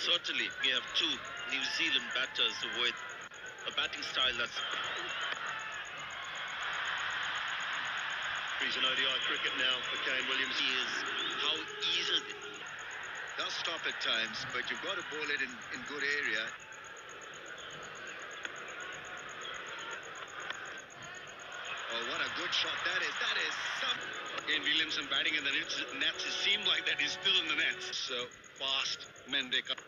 Certainly, we have two New Zealand batters with a batting style that's... He's in ODI cricket now for Kane Williams. He is how easy... Does stop at times, but you've got to bowl it in good area. Oh, what a good shot that is. That is some... Kane Williamson batting in the nets. It seemed like that he's still in the nets. So fast, Mendeka.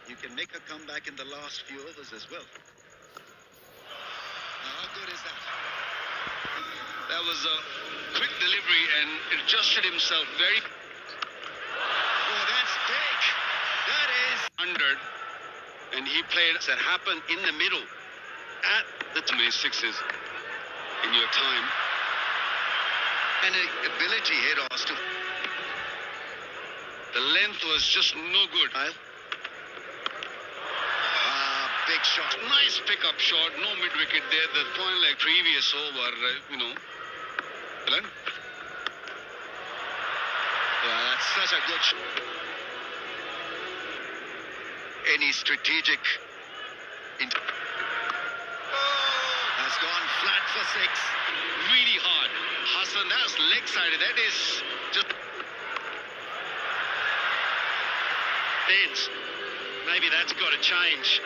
You can make a comeback in the last few overs as well. How good is that? That was a quick delivery and adjusted himself very... Oh, that's big. That is... Under. And he played that happened in the middle at the too many sixes in your time. And an ability here to... The length was just no good. Big shot. Nice pickup shot. No mid-wicket there. The point like previous over, Dylan. Yeah, that's such a good shot. Any strategic... Has gone flat for six. Really hard. Hassan, that's leg side. That is just... Bench. Maybe that's got to change.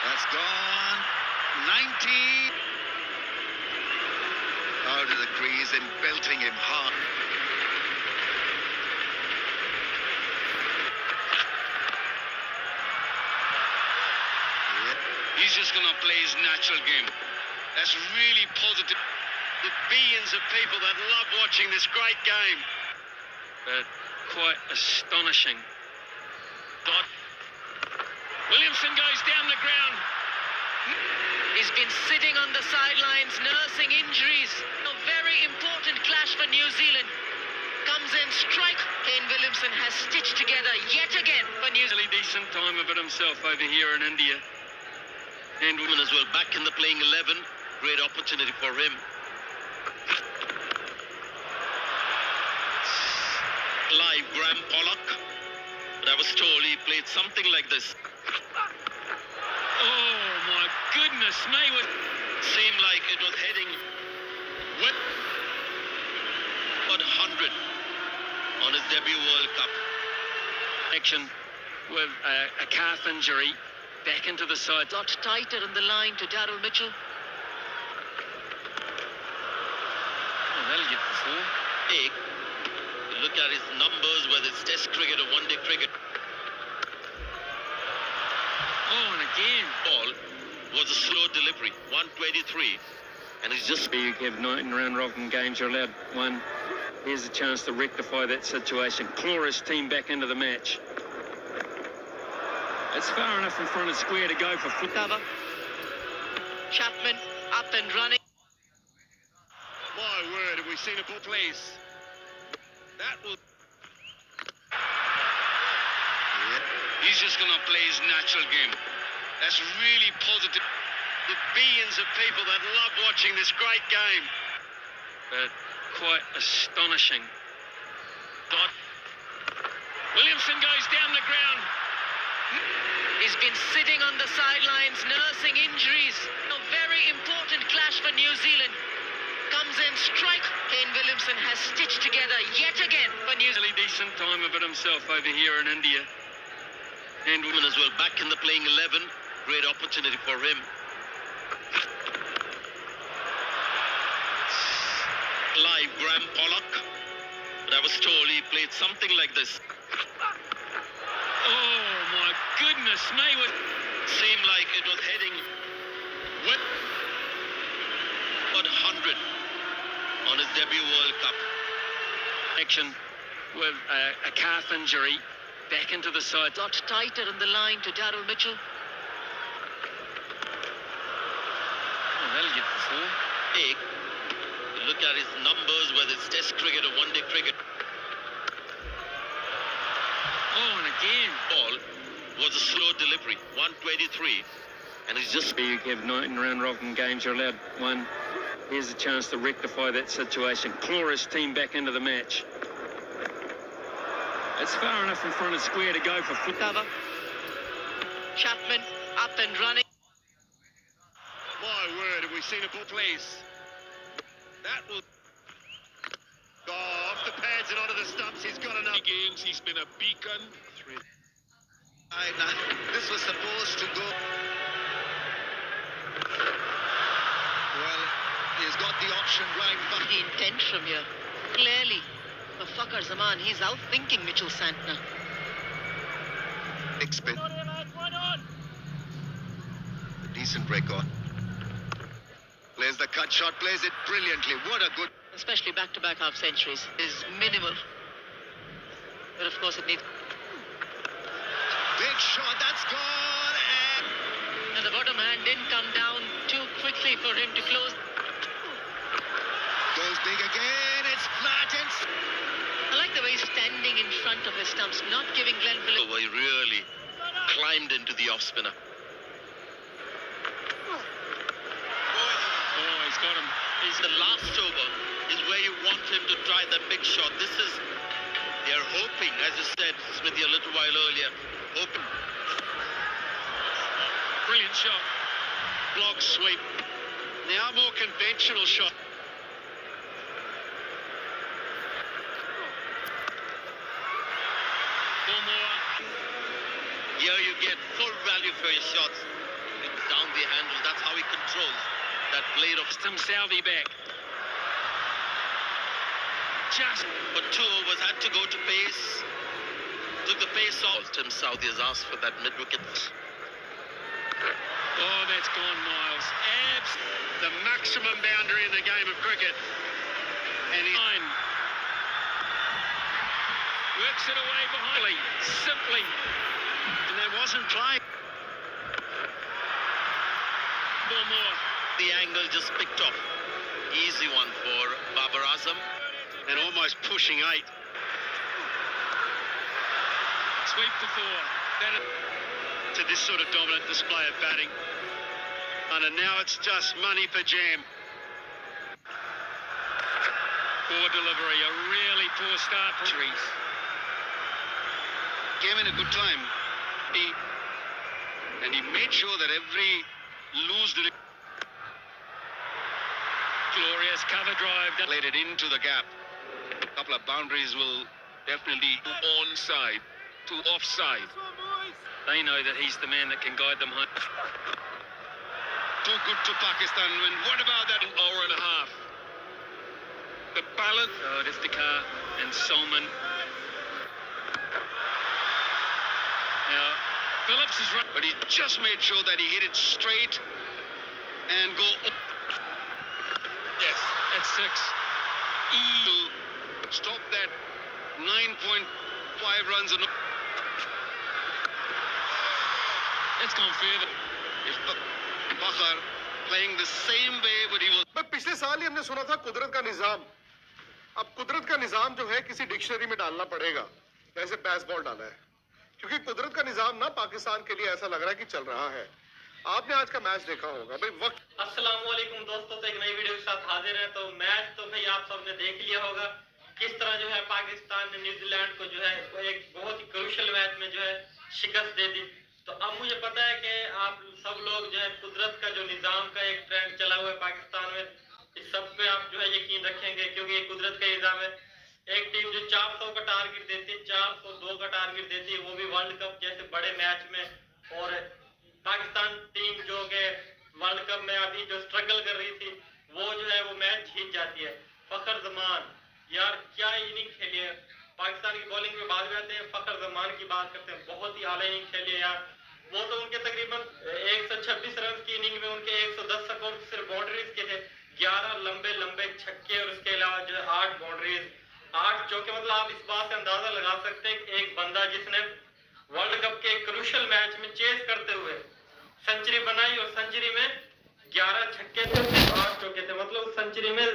That's gone 90 out of the crease and belting him hard. He's just going to play his natural game. That's really positive. The billions of people that love watching this great game. But quite astonishing. Williamson goes down the ground. He's been sitting on the sidelines, nursing injuries. A very important clash for New Zealand. Comes in, strike. Kane Williamson has stitched together yet again for New Zealand. Really decent time of it himself over here in India. And women as well, back in the playing 11. Great opportunity for him. Live Graham Pollock. But I was told he played something like this. Oh my goodness me. Seemed like it was heading with 100 on his debut World Cup. Action with a calf injury. Back into the side. Got tighter in the line to Daryl Mitchell. Oh, that'll get the four. Big. You look at his numbers, whether it's Test cricket or one-day cricket. Oh, and again. Ball was a slow delivery, 123, and he's just... You have 9 round robin games, you're allowed one. Here's a chance to rectify that situation. Claw his team back into the match. It's far enough in front of square to go for foot Cover. Chapman up and running. My word, have we seen a ball place? That will... He's just going to play his natural game. That's really positive. The billions of people that love watching this great game. But quite astonishing. Williamson goes down the ground. He's been sitting on the sidelines, nursing injuries. A very important clash for New Zealand. Comes in, strike. Kane Williamson has stitched together yet again for New Zealand. Really decent time of it himself over here in India. And women as well, back in the playing 11. Great opportunity for him. Live Graham Pollock. But I was told he played something like this. Oh my goodness me. Seemed like it was heading with 100 on his debut World Cup. Action with a calf injury. Back into the side. Got tighter in the line to Daryl Mitchell. Oh, that'll get the four. Big. You look at his numbers, whether it's Test cricket or one-day cricket. Oh, and again. Ball was a slow delivery, 123, And he's just You have 9 round robin games, you're allowed one. Here's a chance to rectify that situation. Claw his team back into the match. It's far enough in front of square to go for foot. Cover. Chapman up and running. My word, have we seen a ball place? That will go off the pads and onto the stumps. He's got enough games. He's been a beacon. This was supposed to go. Well, he's got the option right, but The intent from here. Clearly, for Fakhar Zaman, he's outthinking Mitchell Santner. big spin. A decent record. Plays the cut shot, plays it brilliantly. What a good... Especially back-to-back half centuries is minimal. But of course it needs... Big shot, that's gone, And the bottom hand didn't come down too quickly for him to close. goes big again. It's flat and... I like the way he's standing in front of his stumps, not giving Glenn Phillips... he really climbed into the off spinner. Oh, he's got him. He's the last over is where you want him to try that big shot. This is, they're hoping, as you said, Smithy, a little while earlier, hoping. Brilliant shot. Block sweep. They are more conventional shot. Four more. Here you get full value for your shots. It's down the handle. That's how he controls that blade of Tim Southey back. Just for 2 overs, had to go to pace. Took the pace off. Tim Southey has asked for that mid-wicket. oh, that's gone, Miles. Abs The maximum boundary in the game of cricket. And he... line. Works it away behind. Simply. And that wasn't trying. 4 more. The angle just picked off. Easy one for Babar Azam. And almost pushing 8. Sweep to 4. That To this sort of dominant display of batting. And now it's just money for Jam. poor delivery. A really poor start. Trees. Came in a good time. And he made sure that every loose delivery Glorious cover drive. played it into the gap. A couple of boundaries will definitely onside to offside. They know that he's the man that can guide them home. Too good to Pakistan. And what about that hour and a half? The balance. Oh, Iftikhar and Solman. Now, Phillips is right. But he just made sure that he hit it straight and go Yes, that's 6. to stop that 9.5 runs. And It's gone further. if Fakhar playing the same way, but he was. मैं पिछले साल ही हमने सुना था कुदरत का निजाम. अब कुदरत का निजाम जो है किसी डिक्शनरी में डालना पड़ेगा. जैसे बेसबॉल डाला है. क्योंकि कुदरत का निजाम ना पाकिस्तान के लिए ऐसा लग रहा है कि चल रहा है. आपने आज का मैच देखा होगा भाई. वक्त अस्सलामुअलैकुम दोस्तों, तो एक नई वीडियो के साथ हाजिर है. तो मैच तो भाई आप सबने देख लिया होगा किस तरह जो है पाकिस्तान ने न्यूजीलैंड को जो है एक बहुत ही क्रूशियल मैच में जो है शिकस्त दे दी. तो अब मुझे पता है कि आप सब लोग जो है कुदरत का जो निज़ाम का एक ट्रेंड चला हुआ है पाकिस्तान में, इस सब पे आप जो है यकीन रखेंगे क्योंकि ये कुदरत का निज़ाम है. एक टीम जो 400 का टारगेट देती है, 402 का टारगेट देती है, वो भी वर्ल्ड कप जैसे बड़े मैच में. और पाकिस्तान टीम जो कि वर्ल्ड कप में अभी जो स्ट्रगल कर रही थी वो जो है वो मैच जीत जाती है. फखर जमान यार क्या इनिंग खेली है. पाकिस्तान की बॉलिंग में बात करते हैं, फखर जमान की बात करते हैं, बहुत ही आला इनिंग खेली है यार. वो तो उनके तकरीबन 126 रन की इनिंग में उनके 110 स्कोर सिर्फ बाउंड्रीज के थे. 11 लंबे लंबे छक्के और उसके अलावा जो 8 बाउंड्रीज, 8 चौके. मतलब आप इस बात से अंदाजा लगा सकते हैं कि एक बंदा जिसने वर्ल्ड कप के क्रूशियल मैच में चेस करते हुए सेंचुरी बनाई और सेंचुरी में 11 छक्के थे, 8 चौके थे. मतलब सेंचुरी में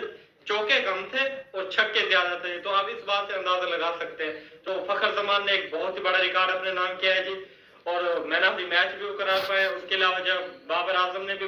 चौके कम थे और छक्के ज्यादा थे. तो आप इस बात से अंदाजा लगा सकते हैं. तो फखर जमान ने एक बहुत ही बड़ा रिकॉर्ड अपने नाम किया है जी. और मैन ऑफ द मैच भी वो करा पाए। उसके अलावा जब बाबर आजम ने भी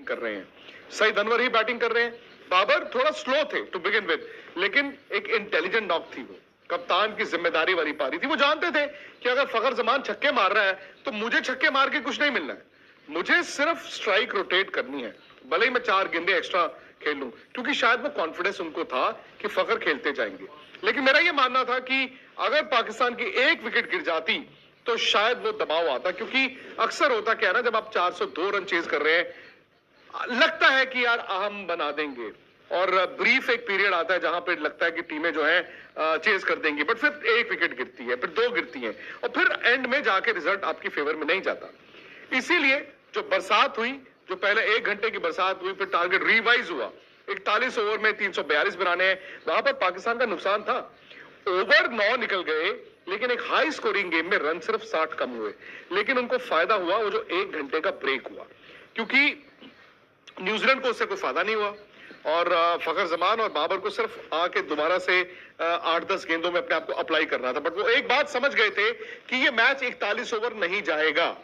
कर रहे हैं, सईद अनवर ही बैटिंग कर रहे हैं। बाबर थोड़ा स्लो थे टू बिगिन विद, लेकिन एक इंटेलिजेंट नॉक थी वो, कप्तान की जिम्मेदारी वाली पारी थी। वो जानते थे कि अगर फखर जमान छक्के मार रहा है तो मुझे छक्के मार के कुछ नहीं मिलना है, मुझे सिर्फ स्ट्राइक रोटेट करनी है, भले ही मैं 4 गेंदे एक्स्ट्रा खेल लूं, क्योंकि शायद वो कॉन्फिडेंस उनको था कि फखर खेलते जाएंगे। लेकिन मेरा ये मानना था कि अगर पाकिस्तान की एक विकेट गिर जाती तो शायद वो दबाव आता, क्योंकि अक्सर होता क्या है ना, जब आप 402 रन चेज कर रहे हैं, लगता है कि यार हम बना देंगे, और ब्रीफ एक पीरियड आता है जहां पे लगता है कि टीमें जो है चेज कर देंगी, बट फिर एक विकेट गिरती है, फिर 2 गिरती हैं, और फिर एंड में जाके रिजल्ट आपकी फेवर में नहीं जाता। इसीलिए जो बरसात हुई, जो पहले 1 घंटे की बरसात हुई, फिर टारगेट रिवाइज हुआ, 41 ओवर में 342 बनाने हैं, वहां पर पाकिस्तान का नुकसान था। ओवर 9 निकल गए, लेकिन एक हाई स्कोरिंग गेम में रन सिर्फ 60 कम हुए, लेकिन उनको फायदा हुआ वो जो 1 घंटे का ब्रेक हुआ, क्योंकि न्यूजीलैंड को उससे कोई फायदा नहीं हुआ, और फखर जमान और बाबर को सिर्फ आके दोबारा से 8-10 गेंदों में अपने आप को अप्लाई करना था। बट वो एक बात समझ गए थे कि ये मैच 41 ओवर नहीं जाएगा।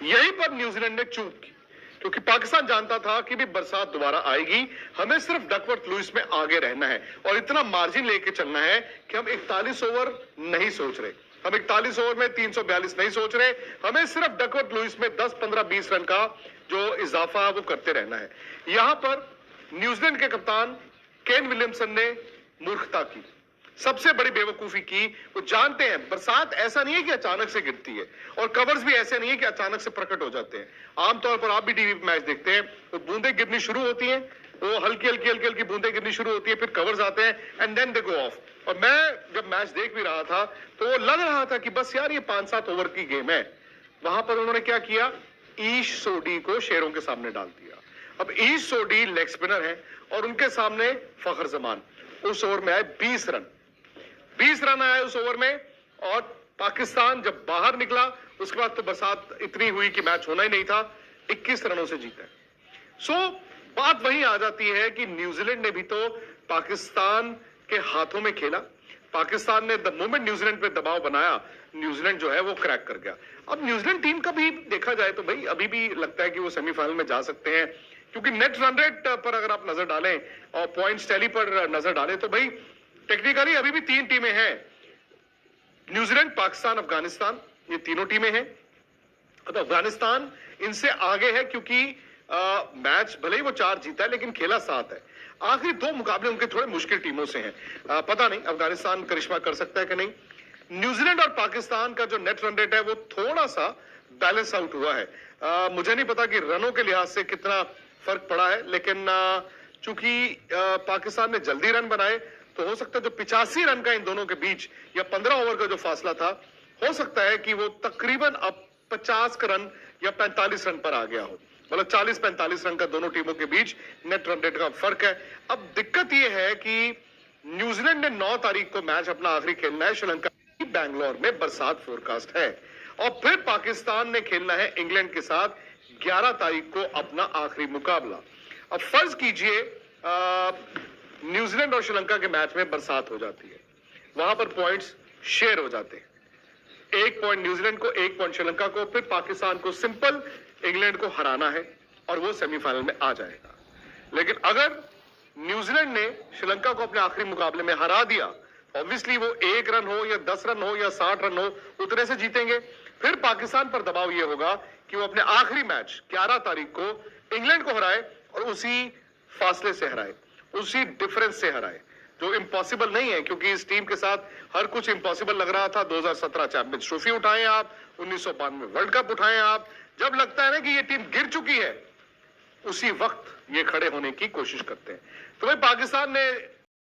यहीं पर न्यूजीलैंड ने चूक की, क्योंकि पाकिस्तान जानता था कि भी बरसात दोबारा आएगी, हमें सिर्फ डकवर्थ लुइस में आगे रहना है और इतना मार्जिन लेके चलना है कि हम 41 ओवर नहीं सोच रहे, हम 41 ओवर में 342 नहीं सोच रहे, हमें सिर्फ डकवर्थ लुइस में 10, 15, 20 रन का जो इजाफा है वो करते रहना है। यहां पर न्यूजीलैंड के कप्तान केन विलियमसन ने मूर्खता की, सबसे बड़ी बेवकूफी की। वो जानते हैं बरसात ऐसा नहीं है कि अचानक से गिरती है, और कवर्स भी ऐसे नहीं है कि अचानक से प्रकट हो जाते हैं। आमतौर पर आप भी टीवी पे मैच देखते हैं तो बूंदें गिरनी शुरू होती हैं, वो हल्की हल्की बूंदें गिरनी शुरू होती है, फिर कवर्स आते हैं and then they go off. और मैं जब मैच देख भी रहा था तो लग रहा था कि बस यार ये 5-7 ओवर की गेम है। वहां पर उन्होंने क्या किया, ईश सोडी को शेरों के सामने डाल दिया। अब ईश सोडी लेग स्पिनर है और उनके सामने फखर जमान। उस ओवर में आए 20 रन, 20 रन आए उस ओवर में, और पाकिस्तान जब बाहर निकला उसके बाद तो बरसात इतनी हुई कि मैच होना ही नहीं था, 21 रनों से जीता है। सो बात वही आ जाती है कि न्यूजीलैंड ने भी तो पाकिस्तान के हाथों में खेला। पाकिस्तान ने द मोमेंट न्यूजीलैंड पे दबाव बनाया, न्यूजीलैंड जो है वो क्रैक कर गया। अब न्यूजीलैंड टीम का भी देखा जाए तो भाई अभी भी लगता है कि वो सेमीफाइनल में जा सकते हैं, क्योंकि नेट रन रेट पर अगर आप नजर डालें और पॉइंट्स टैली पर नजर डालें तो भाई टेक्निकली अभी भी 3 टीमें हैं, न्यूजीलैंड, पाकिस्तान, अफगानिस्तान, ये तीनों टीमें हैं। तो अफगानिस्तान इनसे आगे है, क्योंकि मैच भले ही वो 4 जीता है लेकिन खेला 7 है। आखिरी 2 मुकाबले उनके थोड़े मुश्किल टीमों से हैं। पता नहीं अफगानिस्तान करिश्मा कर सकता है कि नहीं। न्यूजीलैंड और पाकिस्तान का जो नेट रन रेट है वो थोड़ा सा बैलेंस आउट हुआ है। मुझे नहीं पता कि रनों के लिहाज से कितना फर्क पड़ा है, लेकिन चूंकि पाकिस्तान ने जल्दी रन बनाए तो हो सकता है जो 85 रन का इन दोनों के बीच या 15 ओवर का जो फासला था, हो सकता है कि वो तकरीबन अब 50 रन या 45 रन पर आ गया हो। मतलब 40-45 रन का दोनों टीमों के बीच नेट रन रेट का फर्क है। अब दिक्कत यह है कि न्यूजीलैंड ने 9 तारीख को मैच अपना आखिरी खेलना है श्रीलंका, बैंगलोर में बरसात फोरकास्ट है, और फिर पाकिस्तान ने खेलना है इंग्लैंड के साथ 11 तारीख को अपना आखिरी मुकाबला। अब फर्ज कीजिए न्यूजीलैंड और श्रीलंका के मैच में बरसात हो जाती है, वहां पर पॉइंट्स शेयर हो जाते हैं, 1 पॉइंट न्यूजीलैंड को, 1 पॉइंट श्रीलंका को। फिर पाकिस्तान को सिंपल इंग्लैंड को हराना है और वो सेमीफाइनल में आ जाएगा। लेकिन अगर न्यूजीलैंड ने श्रीलंका को अपने आखिरी मुकाबले में हरा दिया, ऑब्वियसली वो 1 रन हो या 10 रन हो या 60 रन हो, उतने से जीतेंगे। फिर पाकिस्तान पर दबाव ये होगा कि वो अपने आखिरी मैच 11 तारीख को इंग्लैंड को हराए और उसी फासले से हराए, उसी डिफरेंस से हराए, जो इम्पॉसिबल नहीं है, क्योंकि इस टीम के साथ हर कुछ इम्पॉसिबल लग रहा था। 2017 चैंपियंस ट्रॉफी उठाएं आप, 1992 वर्ल्ड कप उठाएं आप, जब लगता है ना कि ये टीम गिर चुकी है, उसी वक्त ये खड़े होने की कोशिश करते हैं। तो भाई पाकिस्तान ने